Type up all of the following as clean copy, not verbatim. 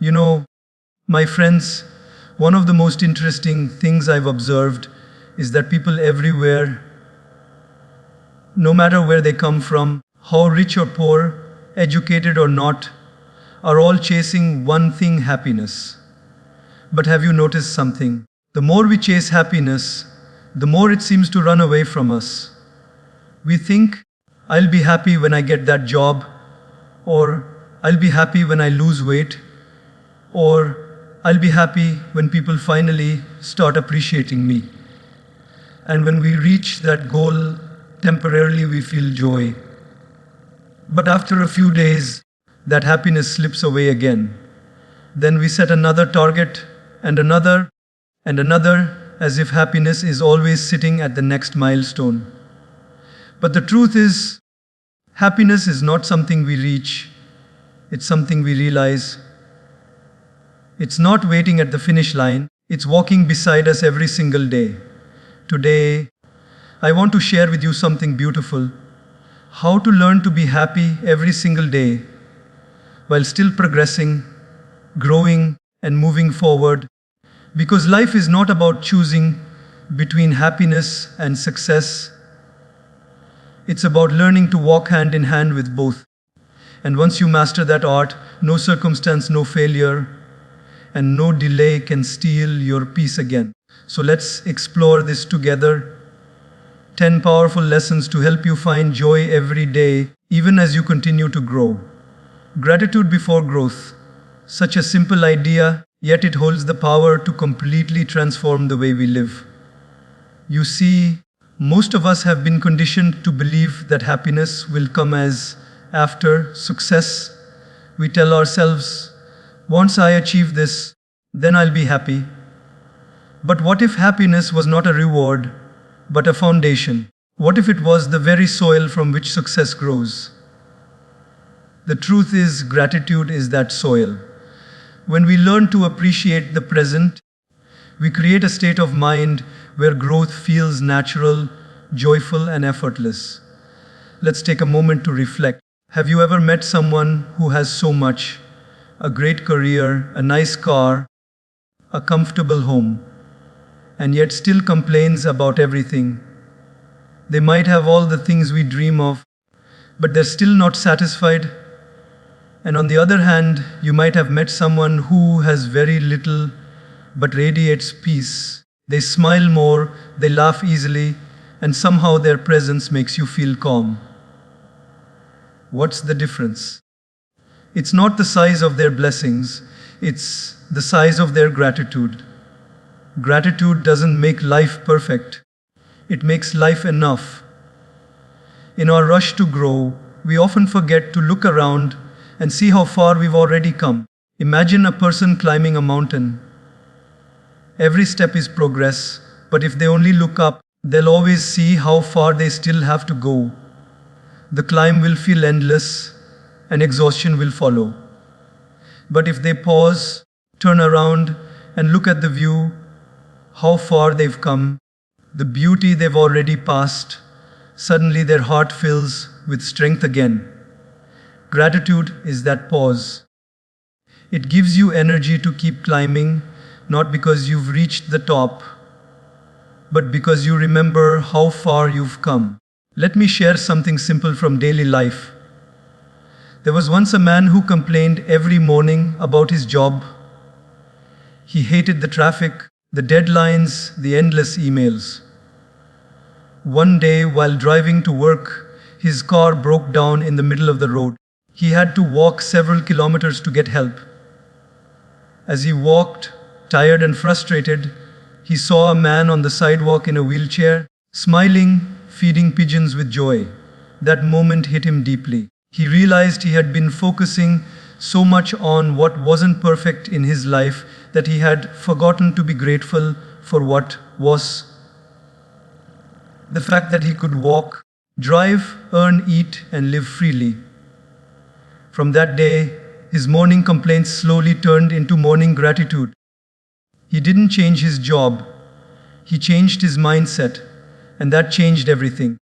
You know, my friends, one of the most interesting things I've observed is that people everywhere, no matter where they come from, how rich or poor, educated or not, are all chasing one thing: happiness. But have you noticed something? The more we chase happiness, the more it seems to run away from us. We think, I'll be happy when I get that job, or I'll be happy when I lose weight, or I'll be happy when people finally start appreciating me. And when we reach that goal, temporarily we feel joy. But after a few days, that happiness slips away again. Then we set another target, and another, and another, as if happiness is always sitting at the next milestone. But the truth is, happiness is not something we reach, it's something we realize. It's not waiting at the finish line, it's walking beside us every single day. Today, I want to share with you something beautiful: how to learn to be happy every single day while still progressing, growing, and moving forward. Because life is not about choosing between happiness and success. It's about learning to walk hand in hand with both. And once you master that art, no circumstance, no failure, and no delay can steal your peace again. So let's explore this together. 10 powerful lessons to help you find joy every day, even as you continue to grow. Gratitude before growth. Such a simple idea, yet it holds the power to completely transform the way we live. You see, most of us have been conditioned to believe that happiness will come as after success. We tell ourselves, once I achieve this, then I'll be happy. But what if happiness was not a reward, but a foundation? What if it was the very soil from which success grows? The truth is, gratitude is that soil. When we learn to appreciate the present, we create a state of mind where growth feels natural, joyful, and effortless. Let's take a moment to reflect. Have you ever met someone who has so much? A great career, a nice car, a comfortable home, and yet still complains about everything. They might have all the things we dream of, but they're still not satisfied. And on the other hand, you might have met someone who has very little but radiates peace. They smile more, they laugh easily, and somehow their presence makes you feel calm. What's the difference? It's not the size of their blessings, it's the size of their gratitude. Gratitude doesn't make life perfect, it makes life enough. In our rush to grow, we often forget to look around and see how far we've already come. Imagine a person climbing a mountain. Every step is progress, but if they only look up, they'll always see how far they still have to go. The climb will feel endless, and exhaustion will follow. But if they pause, turn around, and look at the view, how far they've come, the beauty they've already passed, suddenly their heart fills with strength again. Gratitude is that pause. It gives you energy to keep climbing, not because you've reached the top, but because you remember how far you've come. Let me share something simple from daily life. There was once a man who complained every morning about his job. He hated the traffic, the deadlines, the endless emails. One day, while driving to work, his car broke down in the middle of the road. He had to walk several kilometers to get help. As he walked, tired and frustrated, he saw a man on the sidewalk in a wheelchair, smiling, feeding pigeons with joy. That moment hit him deeply. He realized he had been focusing so much on what wasn't perfect in his life that he had forgotten to be grateful for what was. The fact that he could walk, drive, earn, eat, and live freely. From that day, his morning complaints slowly turned into morning gratitude. He didn't change his job, he changed his mindset, and that changed everything.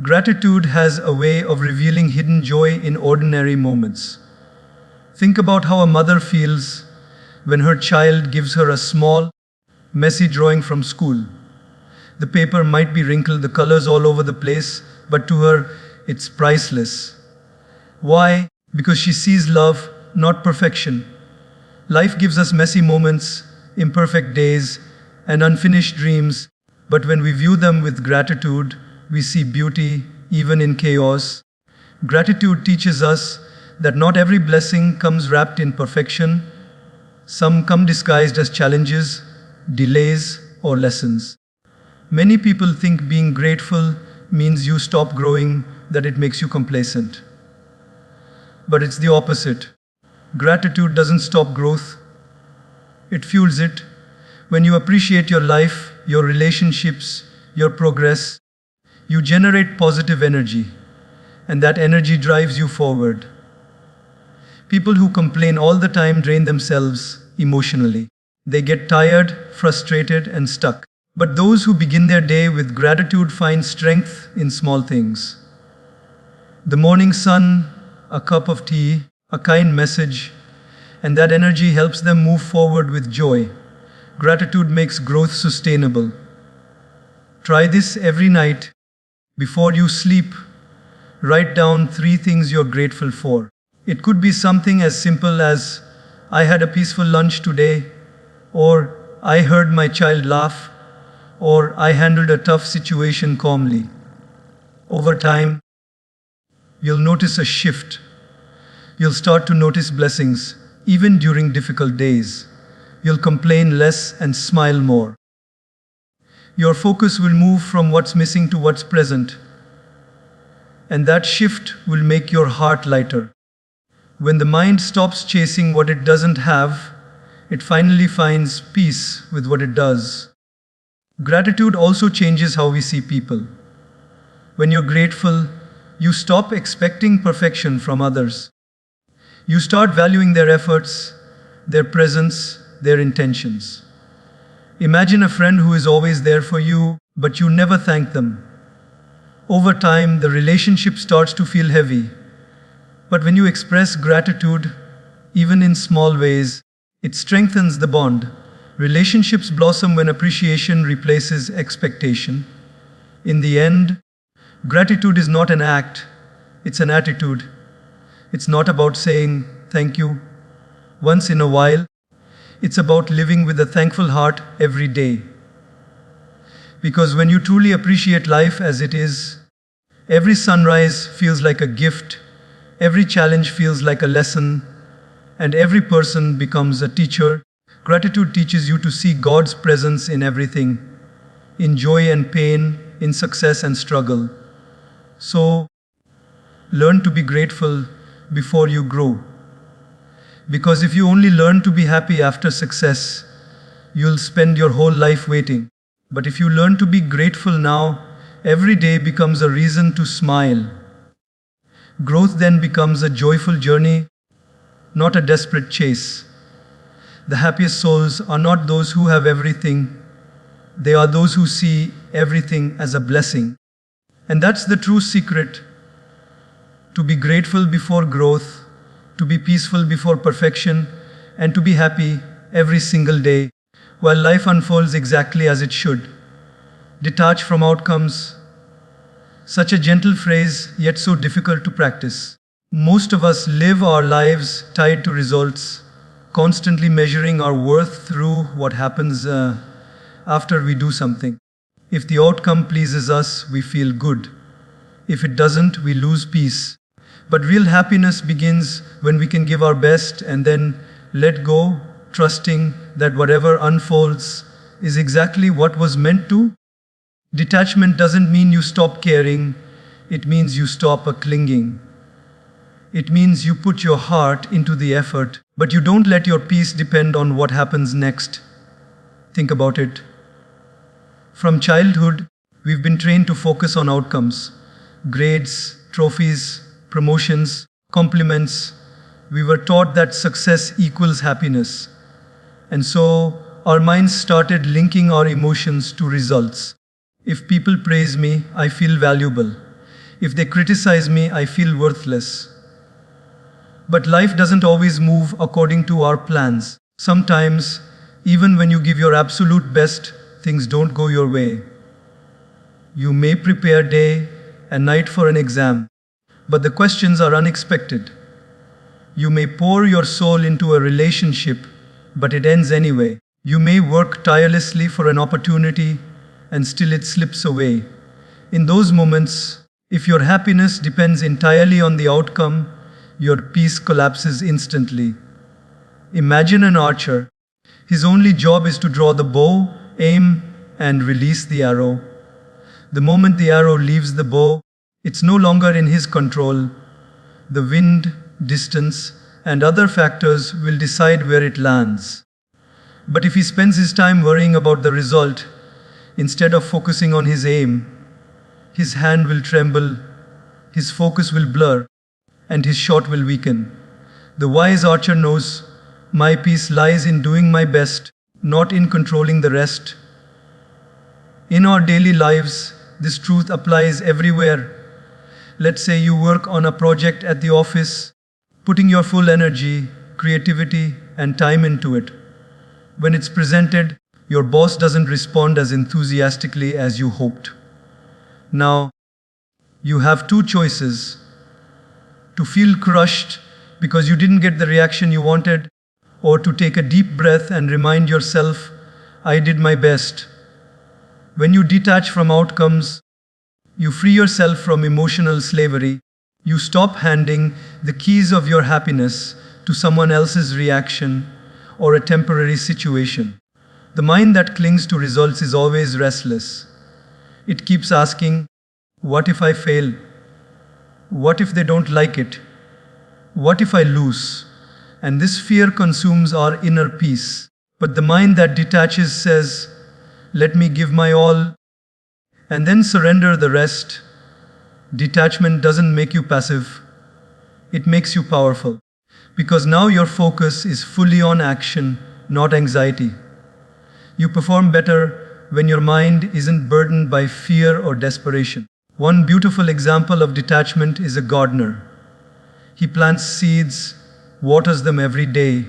Gratitude has a way of revealing hidden joy in ordinary moments. Think about how a mother feels when her child gives her a small, messy drawing from school. The paper might be wrinkled, the colors all over the place, but to her, it's priceless. Why? Because she sees love, not perfection. Life gives us messy moments, imperfect days, and unfinished dreams, but when we view them with gratitude, we see beauty even in chaos. Gratitude teaches us that not every blessing comes wrapped in perfection. Some come disguised as challenges, delays, or lessons. Many people think being grateful means you stop growing, that it makes you complacent. But it's the opposite. Gratitude doesn't stop growth, it fuels it. When you appreciate your life, your relationships, your progress, you generate positive energy, and that energy drives you forward. People who complain all the time drain themselves emotionally. They get tired, frustrated, and stuck. But those who begin their day with gratitude find strength in small things. The morning sun, a cup of tea, a kind message, and that energy helps them move forward with joy. Gratitude makes growth sustainable. Try this every night. Before you sleep, write down 3 things you're grateful for. It could be something as simple as, I had a peaceful lunch today, or I heard my child laugh, or I handled a tough situation calmly. Over time, you'll notice a shift. You'll start to notice blessings, even during difficult days. You'll complain less and smile more. Your focus will move from what's missing to what's present. And that shift will make your heart lighter. When the mind stops chasing what it doesn't have, it finally finds peace with what it does. Gratitude also changes how we see people. When you're grateful, you stop expecting perfection from others. You start valuing their efforts, their presence, their intentions. Imagine a friend who is always there for you, but you never thank them. Over time, the relationship starts to feel heavy. But when you express gratitude, even in small ways, it strengthens the bond. Relationships blossom when appreciation replaces expectation. In the end, gratitude is not an act, it's an attitude. It's not about saying thank you once in a while. It's about living with a thankful heart every day. Because when you truly appreciate life as it is, every sunrise feels like a gift, every challenge feels like a lesson, and every person becomes a teacher. Gratitude teaches you to see God's presence in everything, in joy and pain, in success and struggle. So, learn to be grateful before you grow. Because if you only learn to be happy after success, you'll spend your whole life waiting. But if you learn to be grateful now, every day becomes a reason to smile. Growth then becomes a joyful journey, not a desperate chase. The happiest souls are not those who have everything, they are those who see everything as a blessing. And that's the true secret. To be grateful before growth, to be peaceful before perfection, and to be happy every single day, while life unfolds exactly as it should. Detach from outcomes. Such a gentle phrase, yet so difficult to practice. Most of us live our lives tied to results, constantly measuring our worth through what happens after we do something. If the outcome pleases us, we feel good. If it doesn't, we lose peace. But real happiness begins when we can give our best and then let go, trusting that whatever unfolds is exactly what was meant to. Detachment doesn't mean you stop caring, it means you stop clinging. It means you put your heart into the effort, but you don't let your peace depend on what happens next. Think about it. From childhood, we've been trained to focus on outcomes, grades, trophies, promotions, compliments. We were taught that success equals happiness. And so, our minds started linking our emotions to results. If people praise me, I feel valuable. If they criticize me, I feel worthless. But life doesn't always move according to our plans. Sometimes, even when you give your absolute best, things don't go your way. You may prepare day and night for an exam, but the questions are unexpected. You may pour your soul into a relationship, but it ends anyway. You may work tirelessly for an opportunity, and still it slips away. In those moments, if your happiness depends entirely on the outcome, your peace collapses instantly. Imagine an archer. His only job is to draw the bow, aim, and release the arrow. The moment the arrow leaves the bow, it's no longer in his control. The wind, distance, and other factors will decide where it lands. But if he spends his time worrying about the result, instead of focusing on his aim, his hand will tremble, his focus will blur, and his shot will weaken. The wise archer knows, my peace lies in doing my best, not in controlling the rest. In our daily lives, this truth applies everywhere. Let's say you work on a project at the office, putting your full energy, creativity, and time into it. When it's presented, your boss doesn't respond as enthusiastically as you hoped. Now, you have two choices: to feel crushed because you didn't get the reaction you wanted, or to take a deep breath and remind yourself, I did my best. When you detach from outcomes, you free yourself from emotional slavery. You stop handing the keys of your happiness to someone else's reaction or a temporary situation. The mind that clings to results is always restless. It keeps asking, what if I fail? What if they don't like it? What if I lose? And this fear consumes our inner peace. But the mind that detaches says, let me give my all, and then surrender the rest. Detachment doesn't make you passive. It makes you powerful. Because now your focus is fully on action, not anxiety. You perform better when your mind isn't burdened by fear or desperation. One beautiful example of detachment is a gardener. He plants seeds, waters them every day,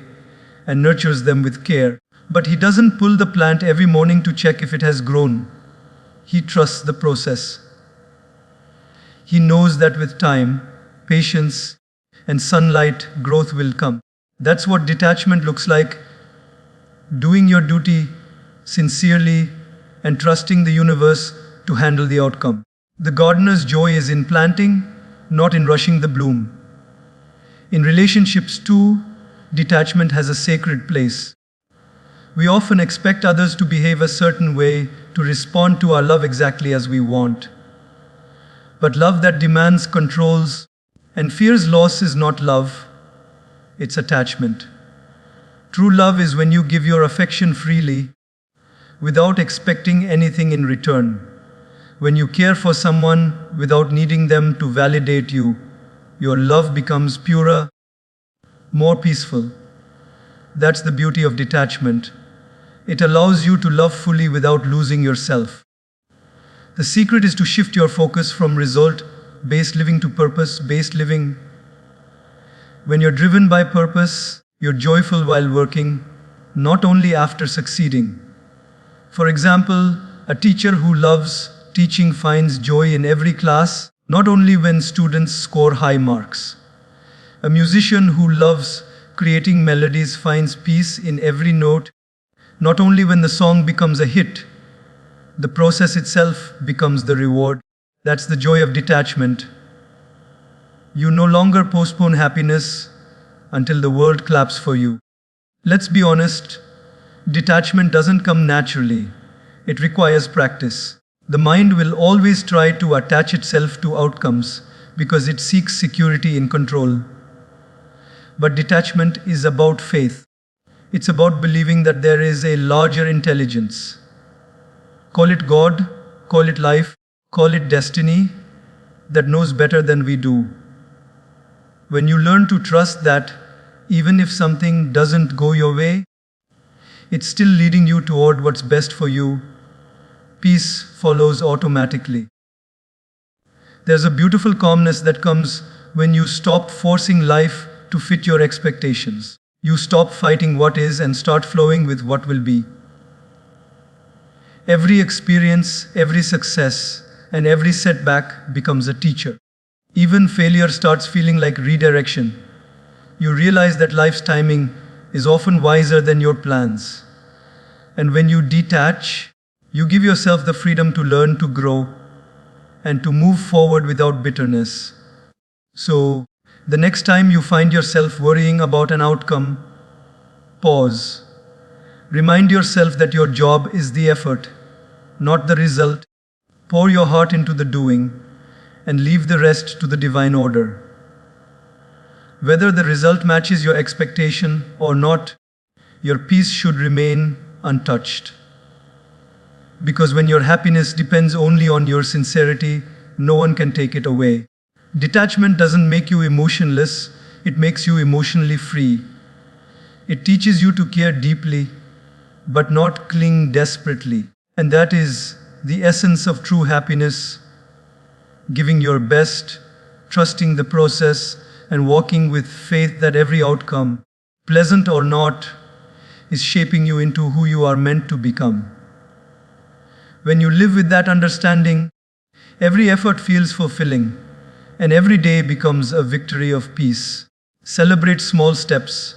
and nurtures them with care. But he doesn't pull the plant every morning to check if it has grown. He trusts the process. He knows that with time, patience, and sunlight, growth will come. That's what detachment looks like: doing your duty sincerely and trusting the universe to handle the outcome. The gardener's joy is in planting, not in rushing the bloom. In relationships too, detachment has a sacred place. We often expect others to behave a certain way, to respond to our love exactly as we want. But love that demands controls and fears loss is not love, it's attachment. True love is when you give your affection freely, without expecting anything in return. When you care for someone without needing them to validate you, your love becomes purer, more peaceful. That's the beauty of detachment. It allows you to love fully without losing yourself. The secret is to shift your focus from result-based living to purpose-based living. When you're driven by purpose, you're joyful while working, not only after succeeding. For example, a teacher who loves teaching finds joy in every class, not only when students score high marks. A musician who loves creating melodies finds peace in every note, not only when the song becomes a hit. The process itself becomes the reward. That's the joy of detachment. You no longer postpone happiness until the world claps for you. Let's be honest, detachment doesn't come naturally. It requires practice. The mind will always try to attach itself to outcomes because it seeks security in control. But detachment is about faith. It's about believing that there is a larger intelligence. Call it God, call it life, call it destiny, that knows better than we do. When you learn to trust that, even if something doesn't go your way, it's still leading you toward what's best for you, peace follows automatically. There's a beautiful calmness that comes when you stop forcing life to fit your expectations. You stop fighting what is and start flowing with what will be. Every experience, every success, and every setback becomes a teacher. Even failure starts feeling like redirection. You realize that life's timing is often wiser than your plans. And when you detach, you give yourself the freedom to learn, to grow, and to move forward without bitterness. So, the next time you find yourself worrying about an outcome, pause. Remind yourself that your job is the effort, not the result. Pour your heart into the doing and leave the rest to the divine order. Whether the result matches your expectation or not, your peace should remain untouched. Because when your happiness depends only on your sincerity, no one can take it away. Detachment doesn't make you emotionless, it makes you emotionally free. It teaches you to care deeply, but not cling desperately. And that is the essence of true happiness: giving your best, trusting the process, and walking with faith that every outcome, pleasant or not, is shaping you into who you are meant to become. When you live with that understanding, every effort feels fulfilling, and every day becomes a victory of peace. Celebrate small steps.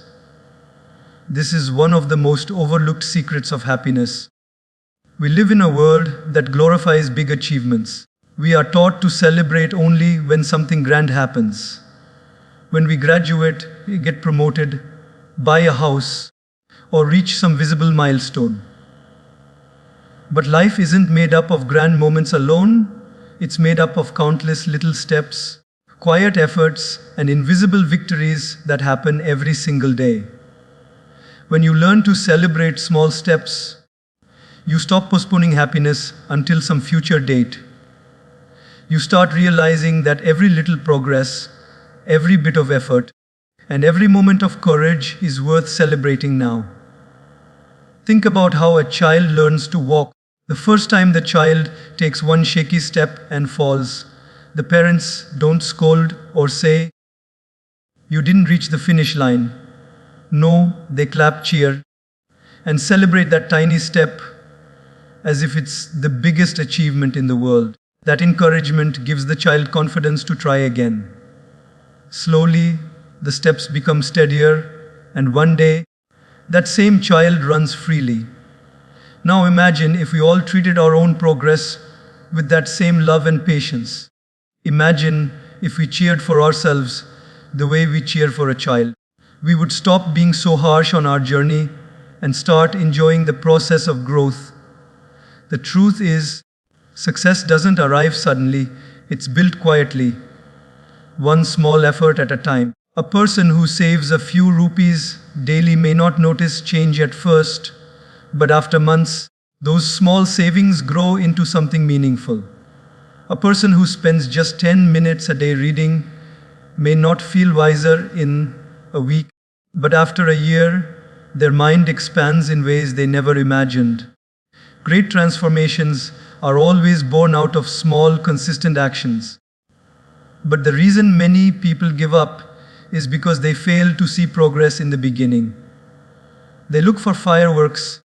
This is one of the most overlooked secrets of happiness. We live in a world that glorifies big achievements. We are taught to celebrate only when something grand happens. When we graduate, we get promoted, buy a house, or reach some visible milestone. But life isn't made up of grand moments alone. It's made up of countless little steps, quiet efforts, and invisible victories that happen every single day. When you learn to celebrate small steps, you stop postponing happiness until some future date. You start realizing that every little progress, every bit of effort, and every moment of courage is worth celebrating now. Think about how a child learns to walk. The first time the child takes one shaky step and falls, the parents don't scold or say, "You didn't reach the finish line." No, they clap, cheer, and celebrate that tiny step as if it's the biggest achievement in the world. That encouragement gives the child confidence to try again. Slowly, the steps become steadier, and one day, that same child runs freely. Now imagine if we all treated our own progress with that same love and patience. Imagine if we cheered for ourselves the way we cheer for a child. We would stop being so harsh on our journey and start enjoying the process of growth. The truth is, success doesn't arrive suddenly, it's built quietly, one small effort at a time. A person who saves a few rupees daily may not notice change at first, but after months, those small savings grow into something meaningful. A person who spends just 10 minutes a day reading may not feel wiser in a week, but after a year, their mind expands in ways they never imagined. Great transformations are always born out of small, consistent actions. But the reason many people give up is because they fail to see progress in the beginning. They look for fireworks,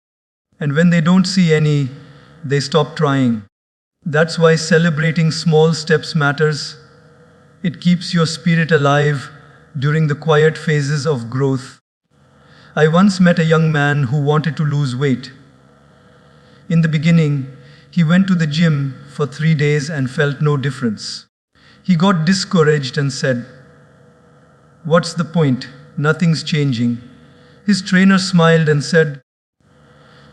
and when they don't see any, they stop trying. That's why celebrating small steps matters. It keeps your spirit alive during the quiet phases of growth. I once met a young man who wanted to lose weight. In the beginning, he went to the gym for 3 days and felt no difference. He got discouraged and said, "What's the point? Nothing's changing." His trainer smiled and said,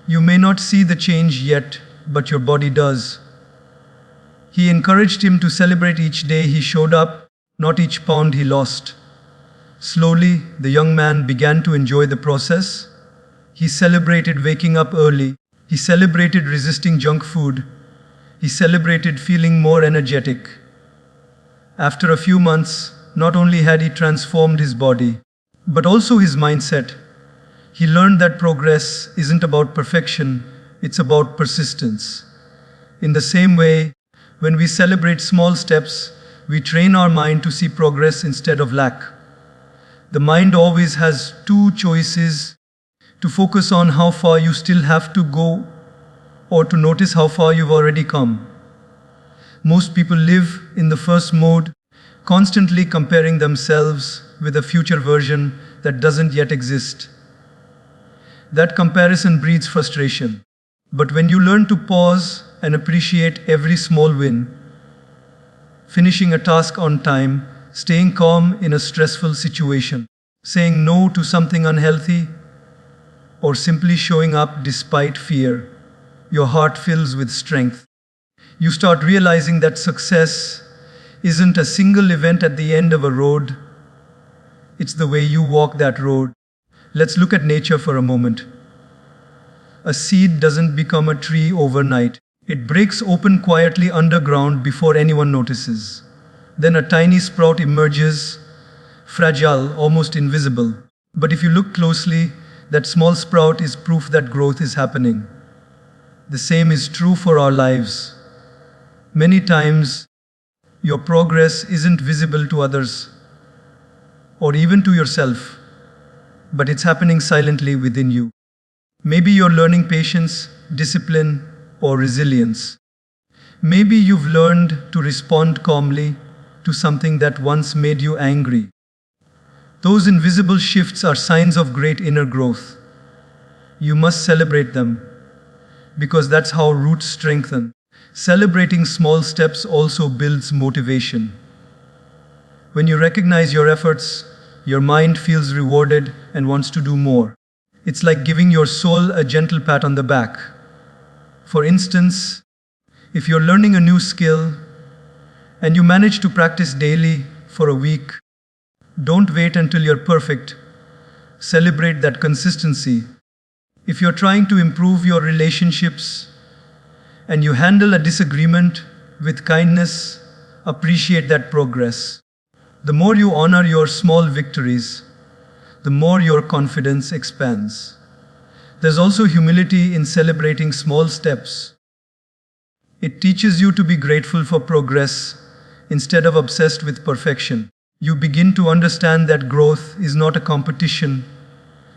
"You may not see the change yet, but your body does." He encouraged him to celebrate each day he showed up, not each pound he lost. Slowly, the young man began to enjoy the process. He celebrated waking up early. He celebrated resisting junk food. He celebrated feeling more energetic. After a few months, not only had he transformed his body, but also his mindset. He learned that progress isn't about perfection, it's about persistence. In the same way, when we celebrate small steps, we train our mind to see progress instead of lack. The mind always has two choices: to focus on how far you still have to go, or to notice how far you've already come. Most people live in the first mode, constantly comparing themselves with a future version that doesn't yet exist. That comparison breeds frustration. But when you learn to pause and appreciate every small win, finishing a task on time, staying calm in a stressful situation, saying no to something unhealthy, or simply showing up despite fear, your heart fills with strength. You start realizing that success isn't a single event at the end of a road, it's the way you walk that road. Let's look at nature for a moment. A seed doesn't become a tree overnight. It breaks open quietly underground before anyone notices. Then a tiny sprout emerges, fragile, almost invisible. But if you look closely, that small sprout is proof that growth is happening. The same is true for our lives. Many times, your progress isn't visible to others, or even to yourself, but it's happening silently within you. Maybe you're learning patience, discipline, or resilience. Maybe you've learned to respond calmly to something that once made you angry. Those invisible shifts are signs of great inner growth. You must celebrate them, because that's how roots strengthen. Celebrating small steps also builds motivation. When you recognize your efforts, your mind feels rewarded and wants to do more. It's like giving your soul a gentle pat on the back. For instance, if you're learning a new skill and you manage to practice daily for a week, don't wait until you're perfect. Celebrate that consistency. If you're trying to improve your relationships and you handle a disagreement with kindness, appreciate that progress. The more you honor your small victories, the more your confidence expands. There's also humility in celebrating small steps. It teaches you to be grateful for progress instead of obsessed with perfection. You begin to understand that growth is not a competition,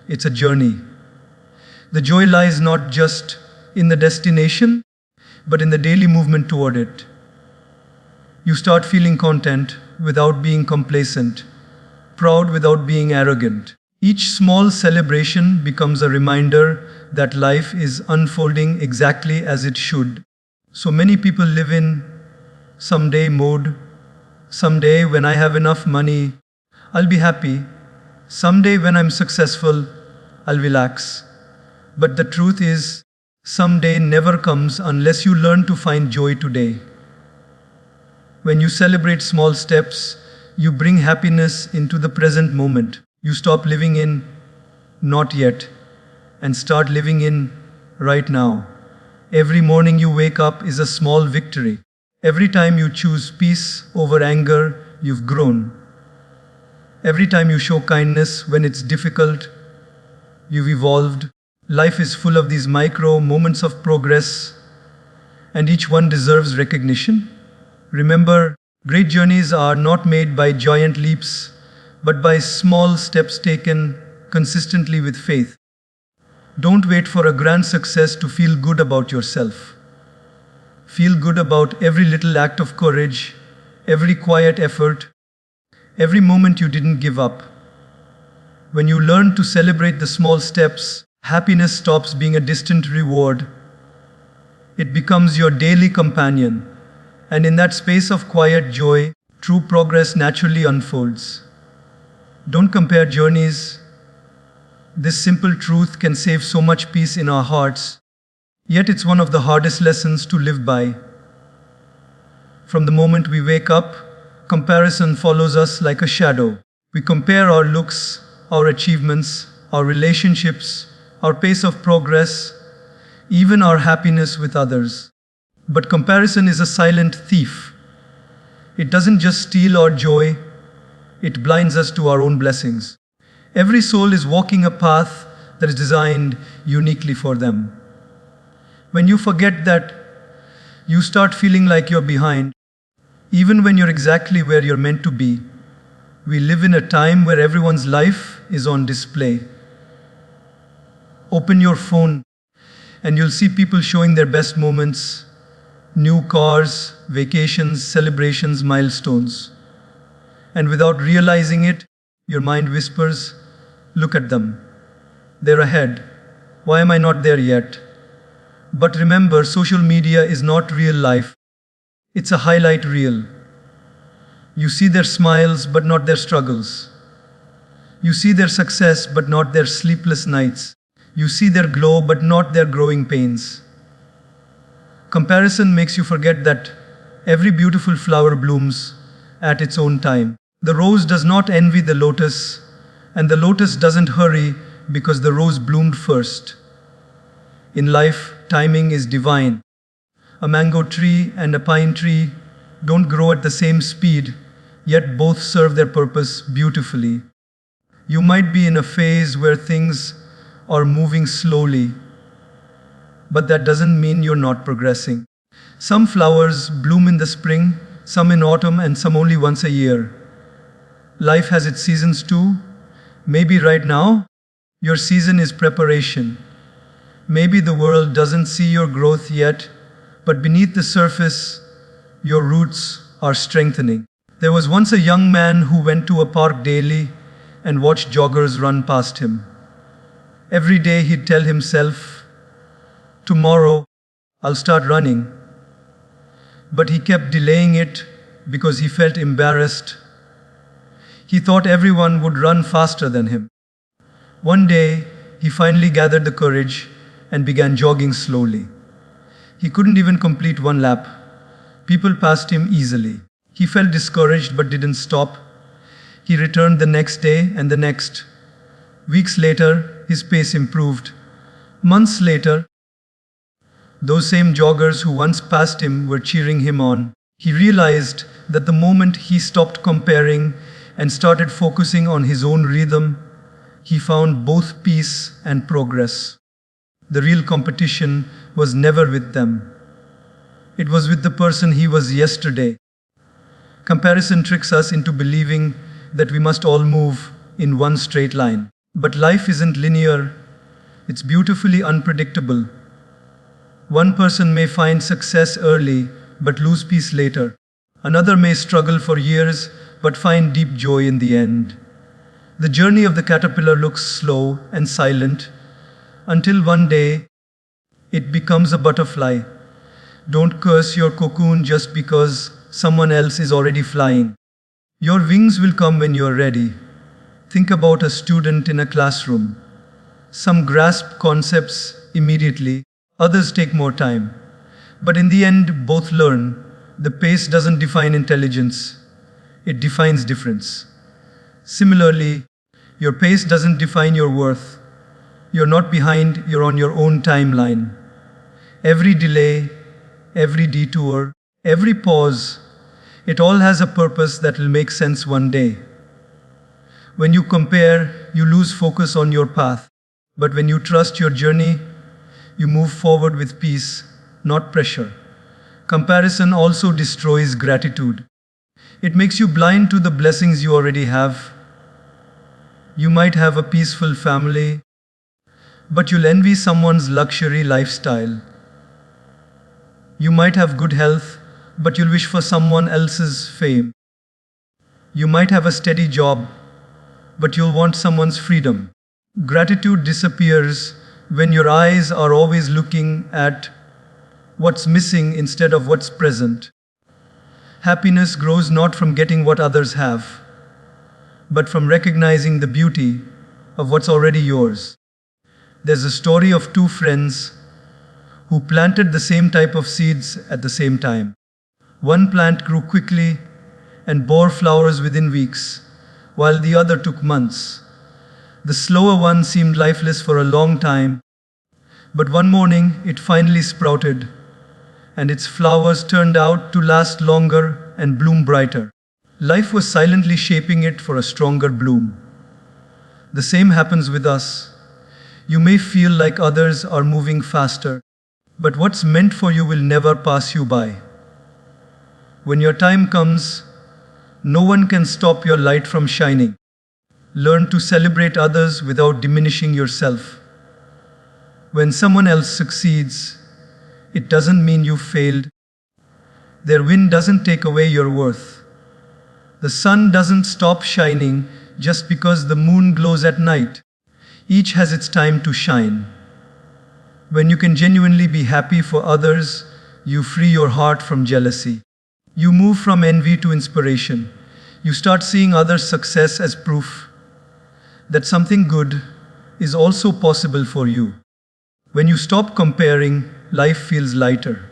it's a journey. The joy lies not just in the destination, but in the daily movement toward it. You start feeling content without being complacent, proud without being arrogant. Each small celebration becomes a reminder that life is unfolding exactly as it should. So many people live in someday mode. Someday when I have enough money, I'll be happy. Someday when I'm successful, I'll relax. But the truth is, someday never comes unless you learn to find joy today. When you celebrate small steps, you bring happiness into the present moment. You stop living in not yet and start living in right now. Every morning you wake up is a small victory. Every time you choose peace over anger, you've grown. Every time you show kindness when it's difficult, you've evolved. Life is full of these micro moments of progress, and each one deserves recognition. Remember, great journeys are not made by giant leaps, but by small steps taken consistently with faith. Don't wait for a grand success to feel good about yourself. Feel good about every little act of courage, every quiet effort, every moment you didn't give up. When you learn to celebrate the small steps, happiness stops being a distant reward. It becomes your daily companion. And in that space of quiet joy, true progress naturally unfolds. Don't compare journeys. This simple truth can save so much peace in our hearts. Yet it's one of the hardest lessons to live by. From the moment we wake up, comparison follows us like a shadow. We compare our looks, our achievements, our relationships, our pace of progress, even our happiness with others. But comparison is a silent thief. It doesn't just steal our joy, it blinds us to our own blessings. Every soul is walking a path that is designed uniquely for them. When you forget that, you start feeling like you're behind, even when you're exactly where you're meant to be. We live in a time where everyone's life is on display. Open your phone and you'll see people showing their best moments, new cars, vacations, celebrations, milestones. And without realizing it, your mind whispers, "Look at them. They're ahead. Why am I not there yet?" But remember, social media is not real life. It's a highlight reel. You see their smiles, but not their struggles. You see their success, but not their sleepless nights. You see their glow, but not their growing pains. Comparison makes you forget that every beautiful flower blooms at its own time. The rose does not envy the lotus, and the lotus doesn't hurry because the rose bloomed first. In life, timing is divine. A mango tree and a pine tree don't grow at the same speed, yet both serve their purpose beautifully. You might be in a phase where things are moving slowly, but that doesn't mean you're not progressing. Some flowers bloom in the spring, some in autumn, and some only once a year. Life has its seasons too. Maybe right now, your season is preparation. Maybe the world doesn't see your growth yet, but beneath the surface, your roots are strengthening. There was once a young man who went to a park daily and watched joggers run past him. Every day he'd tell himself, "Tomorrow, I'll start running." But he kept delaying it because he felt embarrassed. He thought everyone would run faster than him. One day, he finally gathered the courage and began jogging slowly. He couldn't even complete one lap. People passed him easily. He felt discouraged but didn't stop. He returned the next day and the next. Weeks later, his pace improved. Months later, those same joggers who once passed him were cheering him on. He realized that the moment he stopped comparing and started focusing on his own rhythm, he found both peace and progress. The real competition was never with them. It was with the person he was yesterday. Comparison tricks us into believing that we must all move in one straight line. But life isn't linear. It's beautifully unpredictable. One person may find success early but lose peace later. Another may struggle for years but find deep joy in the end. The journey of the caterpillar looks slow and silent until one day it becomes a butterfly. Don't curse your cocoon just because someone else is already flying. Your wings will come when you're ready. Think about a student in a classroom. Some grasp concepts immediately, others take more time. But in the end, both learn. The pace doesn't define intelligence, it defines difference. Similarly, your pace doesn't define your worth. You're not behind, you're on your own timeline. Every delay, every detour, every pause, it all has a purpose that will make sense one day. When you compare, you lose focus on your path. But when you trust your journey, you move forward with peace, not pressure. Comparison also destroys gratitude. It makes you blind to the blessings you already have. You might have a peaceful family, but you'll envy someone's luxury lifestyle. You might have good health, but you'll wish for someone else's fame. You might have a steady job, but you'll want someone's freedom. Gratitude disappears when your eyes are always looking at what's missing instead of what's present. Happiness grows not from getting what others have, but from recognizing the beauty of what's already yours. There's a story of two friends who planted the same type of seeds at the same time. One plant grew quickly and bore flowers within weeks, while the other took months. The slower one seemed lifeless for a long time, but one morning it finally sprouted, and its flowers turned out to last longer and bloom brighter. Life was silently shaping it for a stronger bloom. The same happens with us. You may feel like others are moving faster, but what's meant for you will never pass you by. When your time comes, No one can stop your light from shining. Learn to celebrate others without diminishing yourself. When someone else succeeds, it doesn't mean you failed. Their win doesn't take away your worth. The sun doesn't stop shining just because the moon glows at night. Each has its time to shine. When you can genuinely be happy for others, you free your heart from jealousy. You move from envy to inspiration. You start seeing others' success as proof that something good is also possible for you. When you stop comparing, life feels lighter.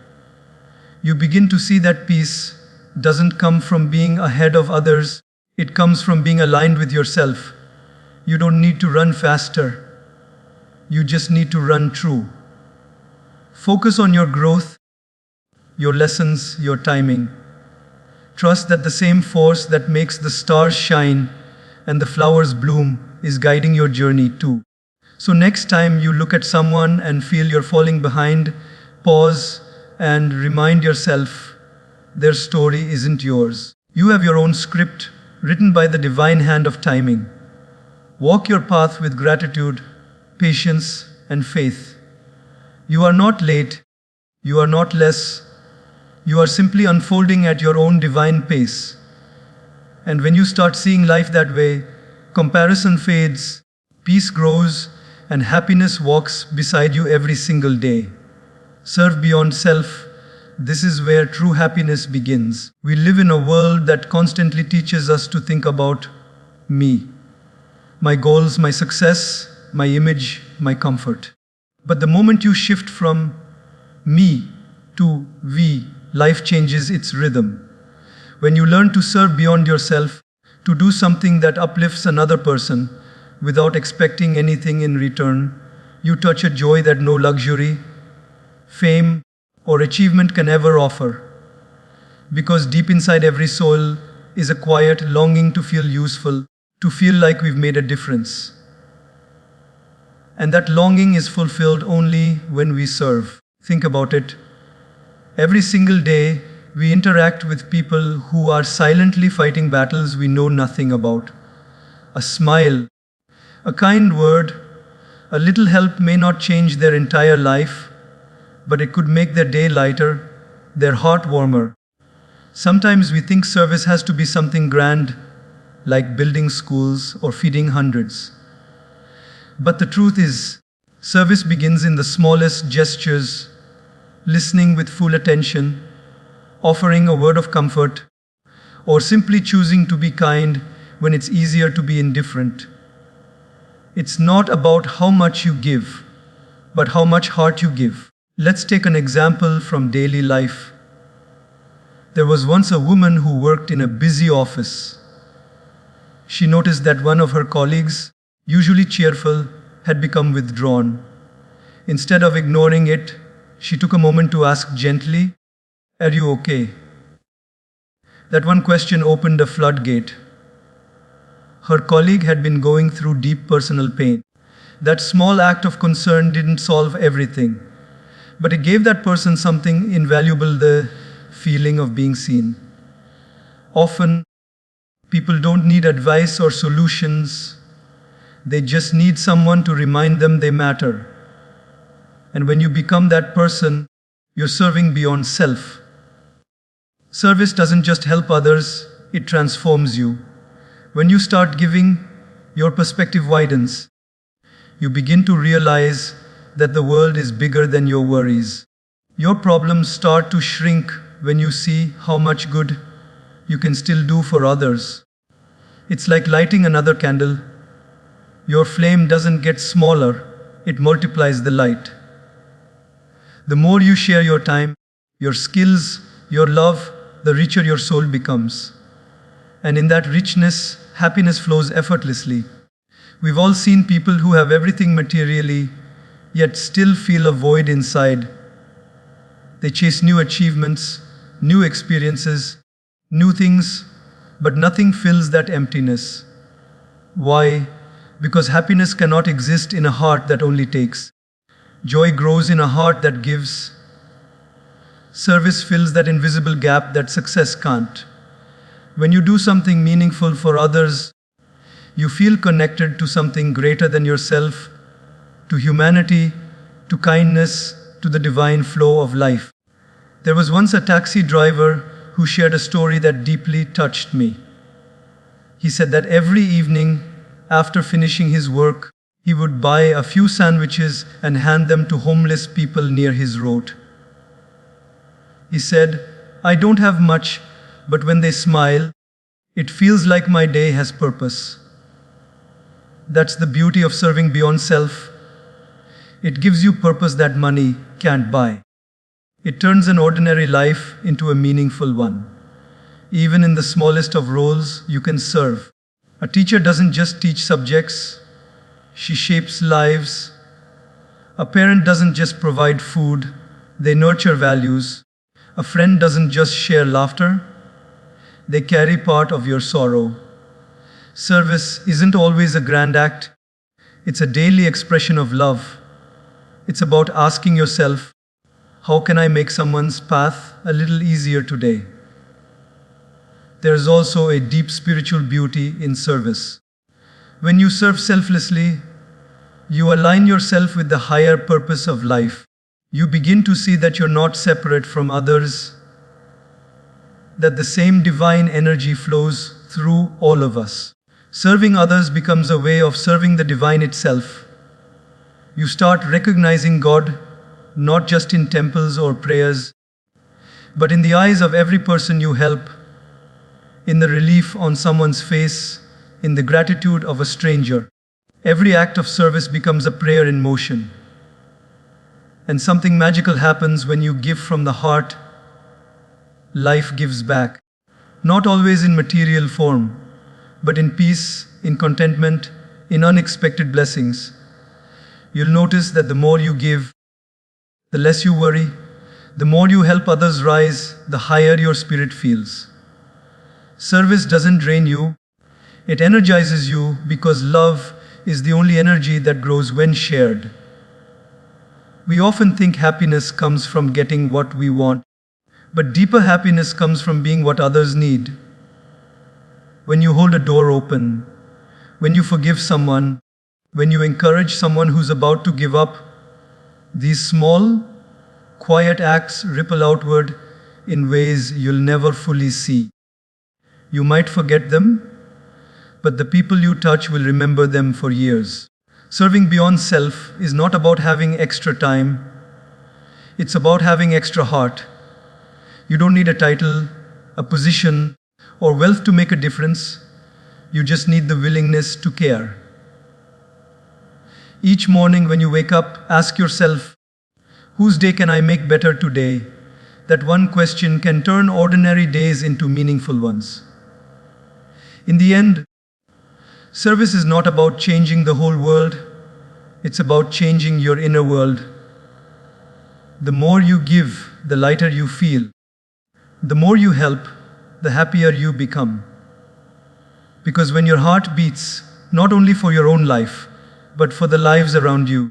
You begin to see that peace doesn't come from being ahead of others, it comes from being aligned with yourself. You don't need to run faster, you just need to run true. Focus on your growth, your lessons, your timing. Trust that the same force that makes the stars shine and the flowers bloom is guiding your journey too. So next time you look at someone and feel you're falling behind, pause and remind yourself their story isn't yours. You have your own script written by the divine hand of timing. Walk your path with gratitude, patience, and faith. You are not late, you are not less, you are simply unfolding at your own divine pace. And when you start seeing life that way, comparison fades, peace grows, and happiness walks beside you every single day. Serve beyond self. This is where true happiness begins. We live in a world that constantly teaches us to think about me, my goals, my success, my image, my comfort. But the moment you shift from me to we, life changes its rhythm. When you learn to serve beyond yourself, to do something that uplifts another person without expecting anything in return, you touch a joy that no luxury, fame, or achievement can ever offer. Because deep inside every soul is a quiet longing to feel useful, to feel like we've made a difference. And that longing is fulfilled only when we serve. Think about it. Every single day, we interact with people who are silently fighting battles we know nothing about. A smile, a kind word, a little help may not change their entire life, but it could make their day lighter, their heart warmer. Sometimes we think service has to be something grand, like building schools or feeding hundreds. But the truth is, service begins in the smallest gestures, listening with full attention, offering a word of comfort, or simply choosing to be kind when it's easier to be indifferent. It's not about how much you give, but how much heart you give. Let's take an example from daily life. There was once a woman who worked in a busy office. She noticed that one of her colleagues, usually cheerful, had become withdrawn. Instead of ignoring it, she took a moment to ask gently, "Are you okay?" That one question opened a floodgate. Her colleague had been going through deep personal pain. That small act of concern didn't solve everything, but it gave that person something invaluable, the feeling of being seen. Often, people don't need advice or solutions. They just need someone to remind them they matter. And when you become that person, you're serving beyond self. Service doesn't just help others, it transforms you. When you start giving, your perspective widens. You begin to realize that the world is bigger than your worries. Your problems start to shrink when you see how much good you can still do for others. It's like lighting another candle. Your flame doesn't get smaller, it multiplies the light. The more you share your time, your skills, your love, the richer your soul becomes. And in that richness, happiness flows effortlessly. We've all seen people who have everything materially, yet still feel a void inside. They chase new achievements, new experiences, new things, but nothing fills that emptiness. Why? Because happiness cannot exist in a heart that only takes. Joy grows in a heart that gives. Service fills that invisible gap that success can't. When you do something meaningful for others, you feel connected to something greater than yourself, to humanity, to kindness, to the divine flow of life. There was once a taxi driver who shared a story that deeply touched me. He said that every evening, after finishing his work, he would buy a few sandwiches and hand them to homeless people near his road. He said, "I don't have much, but when they smile, it feels like my day has purpose." That's the beauty of serving beyond self. It gives you purpose that money can't buy. It turns an ordinary life into a meaningful one. Even in the smallest of roles, you can serve. A teacher doesn't just teach subjects, she shapes lives. A parent doesn't just provide food, they nurture values. A friend doesn't just share laughter, they carry part of your sorrow. Service isn't always a grand act, it's a daily expression of love. It's about asking yourself, how can I make someone's path a little easier today? There is also a deep spiritual beauty in service. When you serve selflessly, you align yourself with the higher purpose of life. You begin to see that you're not separate from others, that the same divine energy flows through all of us. Serving others becomes a way of serving the divine itself. You start recognizing God not just in temples or prayers, but in the eyes of every person you help, in the relief on someone's face, in the gratitude of a stranger. Every act of service becomes a prayer in motion. And something magical happens when you give from the heart. Life gives back. Not always in material form, but in peace, in contentment, in unexpected blessings. You'll notice that the more you give, the less you worry, the more you help others rise, the higher your spirit feels. Service doesn't drain you, it energizes you because love is the only energy that grows when shared. We often think happiness comes from getting what we want, but deeper happiness comes from being what others need. When you hold a door open, when you forgive someone, when you encourage someone who's about to give up, these small, quiet acts ripple outward in ways you'll never fully see. You might forget them, but the people you touch will remember them for years. Serving beyond self is not about having extra time, it's about having extra heart. You don't need a title, a position, or wealth to make a difference. You just need the willingness to care. Each morning when you wake up, ask yourself, whose day can I make better today? That one question can turn ordinary days into meaningful ones. In the end, service is not about changing the whole world, it's about changing your inner world. The more you give, the lighter you feel. The more you help, the happier you become. Because when your heart beats, not only for your own life, but for the lives around you,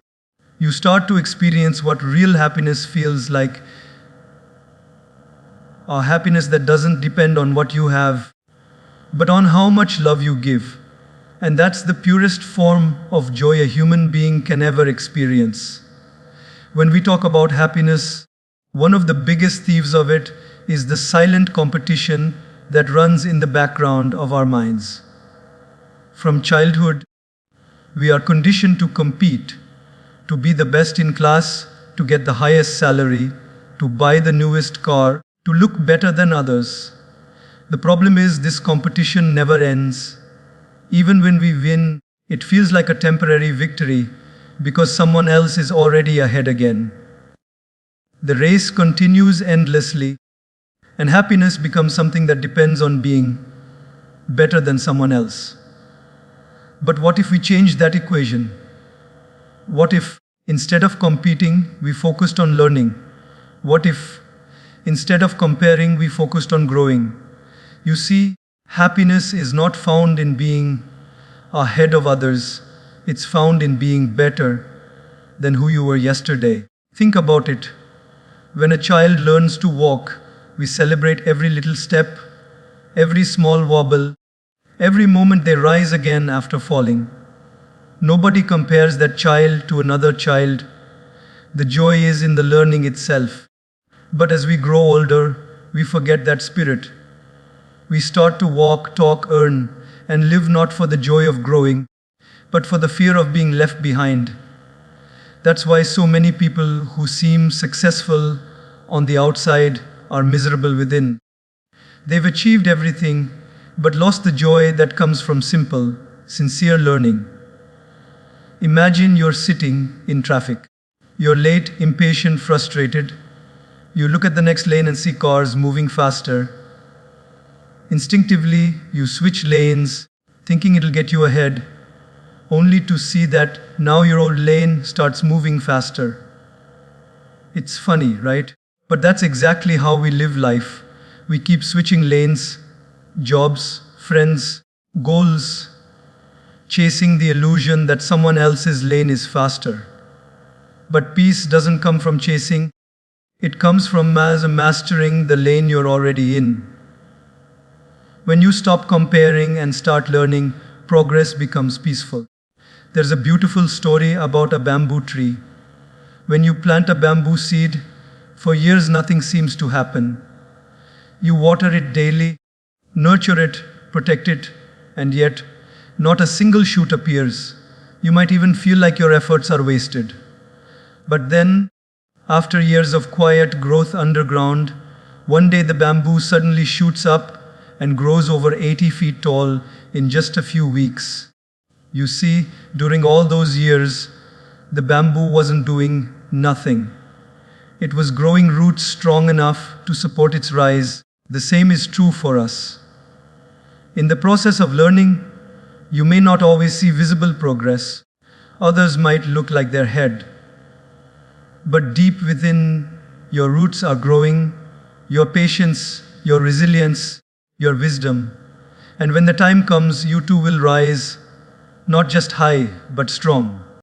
you start to experience what real happiness feels like. A happiness that doesn't depend on what you have, but on how much love you give. And that's the purest form of joy a human being can ever experience. When we talk about happiness, one of the biggest thieves of it is the silent competition that runs in the background of our minds. From childhood, we are conditioned to compete, to be the best in class, to get the highest salary, to buy the newest car, to look better than others. The problem is this competition never ends. Even when we win, it feels like a temporary victory because someone else is already ahead again. The race continues endlessly, and happiness becomes something that depends on being better than someone else. But what if we change that equation? What if, instead of competing, we focused on learning? What if, instead of comparing, we focused on growing? You see, happiness is not found in being ahead of others. It's found in being better than who you were yesterday. Think about it. When a child learns to walk, we celebrate every little step, every small wobble, every moment they rise again after falling. Nobody compares that child to another child. The joy is in the learning itself. But as we grow older, we forget that spirit. We start to walk, talk, earn, and live not for the joy of growing, but for the fear of being left behind. That's why so many people who seem successful on the outside are miserable within. They've achieved everything, but lost the joy that comes from simple, sincere learning. Imagine you're sitting in traffic. You're late, impatient, frustrated. You look at the next lane and see cars moving faster. Instinctively, you switch lanes, thinking it'll get you ahead, only to see that now your old lane starts moving faster. It's funny, right? But that's exactly how we live life. We keep switching lanes, jobs, friends, goals, chasing the illusion that someone else's lane is faster. But peace doesn't come from chasing. It comes from mastering the lane you're already in. When you stop comparing and start learning, progress becomes peaceful. There's a beautiful story about a bamboo tree. When you plant a bamboo seed, for years nothing seems to happen. You water it daily, nurture it, protect it, and yet not a single shoot appears. You might even feel like your efforts are wasted. But then, after years of quiet growth underground, one day the bamboo suddenly shoots up and grows over 80 feet tall in just a few weeks. You see, during all those years, the bamboo wasn't doing nothing. It was growing roots strong enough to support its rise. The same is true for us. In the process of learning, you may not always see visible progress. Others might look like they're ahead. But deep within, your roots are growing, your patience, your resilience, your wisdom. And when the time comes, you too will rise, not just high, but strong.